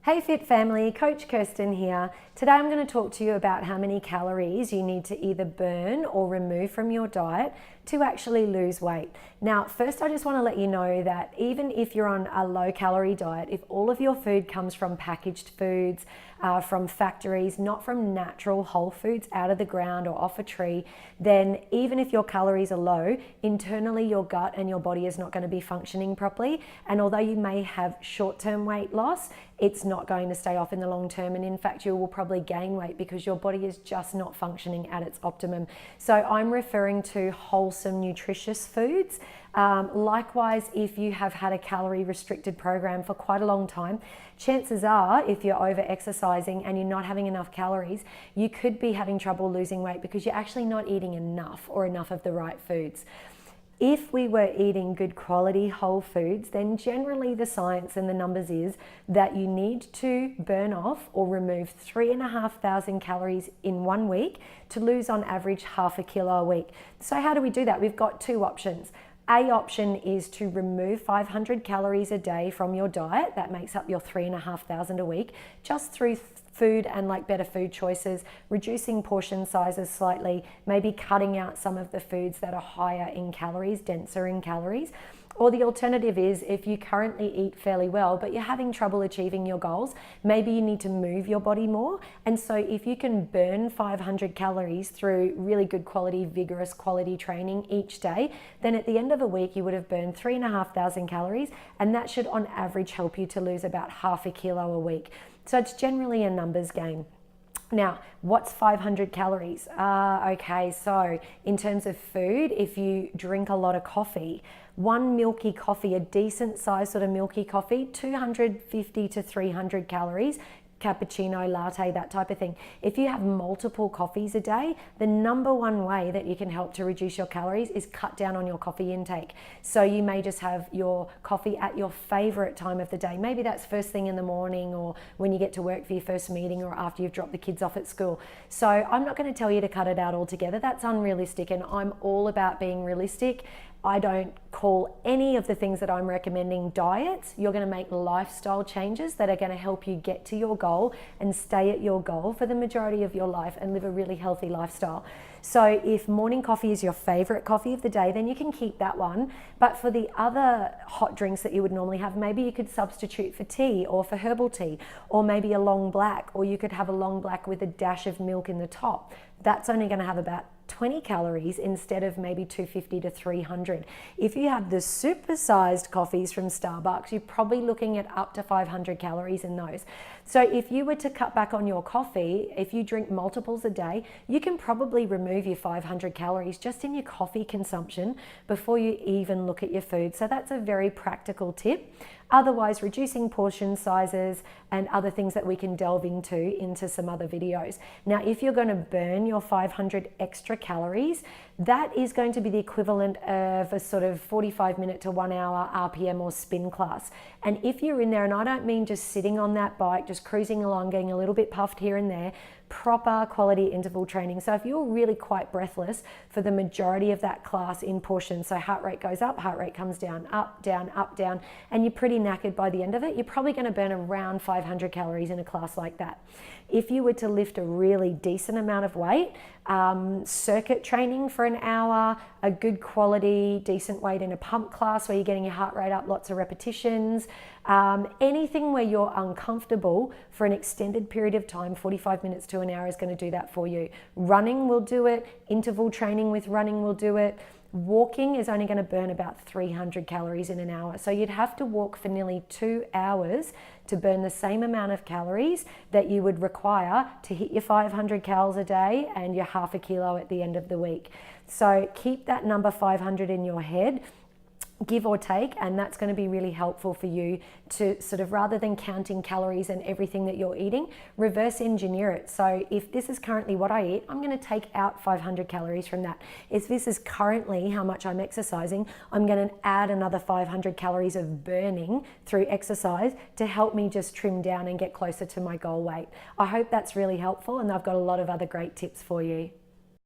Hey Fit family, Coach Kirsten here. Today I'm going to talk to you about how many calories you need to either burn or remove from your diet to actually lose weight. Now, first I just want to let you know that even if you're on a low calorie diet, if all of your food comes from packaged foods, from factories, not from natural whole foods out of the ground or off a tree, then even if your calories are low, internally your gut and your body is not going to be functioning properly. And although you may have short-term weight loss, it's not going to stay off in the long term, and in fact you will probably gain weight because your body is just not functioning at its optimum. So I'm referring to wholesome, nutritious foods. Likewise, if you have had a calorie restricted program for quite a long time, chances are if you're over exercising and you're not having enough calories, you could be having trouble losing weight because you're actually not eating enough or enough of the right foods. If we were eating good quality whole foods, then generally the science and the numbers is that you need to burn off or remove 3,500 calories in 1 week to lose on average half a kilo a week. So how do we do that? We've got two options. A option is to remove 500 calories a day from your diet. That makes up your 3,500 a week, just through food and better food choices, reducing portion sizes slightly, maybe cutting out some of the foods that are higher in calories, denser in calories. Or the alternative is if you currently eat fairly well, but you're having trouble achieving your goals, maybe you need to move your body more. And so if you can burn 500 calories through really good quality, vigorous quality training each day, then at the end of a week, you would have burned 3,500 calories, and that should on average help you to lose about half a kilo a week. So it's generally a numbers game. Now, what's 500 calories? Okay, so in terms of food, if you drink a lot of coffee, one milky coffee, a decent size sort of milky coffee, 250 to 300 calories, cappuccino, latte, that type of thing. If you have multiple coffees a day, the number one way that you can help to reduce your calories is cut down on your coffee intake. So you may just have your coffee at your favorite time of the day. Maybe that's first thing in the morning or when you get to work for your first meeting or after you've dropped the kids off at school. So I'm not going to tell you to cut it out altogether. That's unrealistic, and I'm all about being realistic. I don't call any of the things that I'm recommending diets. You're going to make lifestyle changes that are going to help you get to your goal and stay at your goal for the majority of your life and live a really healthy lifestyle. So if morning coffee is your favorite coffee of the day, then you can keep that one. But for the other hot drinks that you would normally have, maybe you could substitute for tea or for herbal tea, or maybe a long black, or you could have a long black with a dash of milk in the top. That's only going to have about 20 calories instead of maybe 250 to 300. If you have the supersized coffees from Starbucks, you're probably looking at up to 500 calories in those. So if you were to cut back on your coffee, if you drink multiples a day, you can probably remove your 500 calories just in your coffee consumption before you even look at your food. So that's a very practical tip. Otherwise, reducing portion sizes and other things that we can delve into some other videos. Now, if you're going to burn your 500 extra calories, that is going to be the equivalent of a sort of 45-minute to 1 hour RPM or spin class. And if you're in there, and I don't mean just sitting on that bike, just cruising along, getting a little bit puffed here and there, proper quality interval training. So if you're really quite breathless for the majority of that class in portions, so heart rate goes up, heart rate comes down, up, down, and you're pretty knackered by the end of it, you're probably going to burn around 500 calories in a class like that. If you were to lift a really decent amount of weight, circuit training for an hour, a good quality, decent weight in a pump class where you're getting your heart rate up, lots of repetitions, anything where you're uncomfortable for an extended period of time, 45 minutes to an hour is going to do that for you. Running will do it, interval training with running will do it. Walking is only going to burn about 300 calories in an hour. So you'd have to walk for nearly 2 hours to burn the same amount of calories that you would require to hit your 500 calories a day and your half a kilo at the end of the week. So keep that number 500 in your head, give or take, and that's going to be really helpful for you to sort of, rather than counting calories and everything that you're eating, reverse engineer it. So if this is currently what I eat, I'm going to take out 500 calories from that. If this is currently how much I'm exercising, I'm going to add another 500 calories of burning through exercise to help me just trim down and get closer to my goal weight. I hope that's really helpful, and I've got a lot of other great tips for you.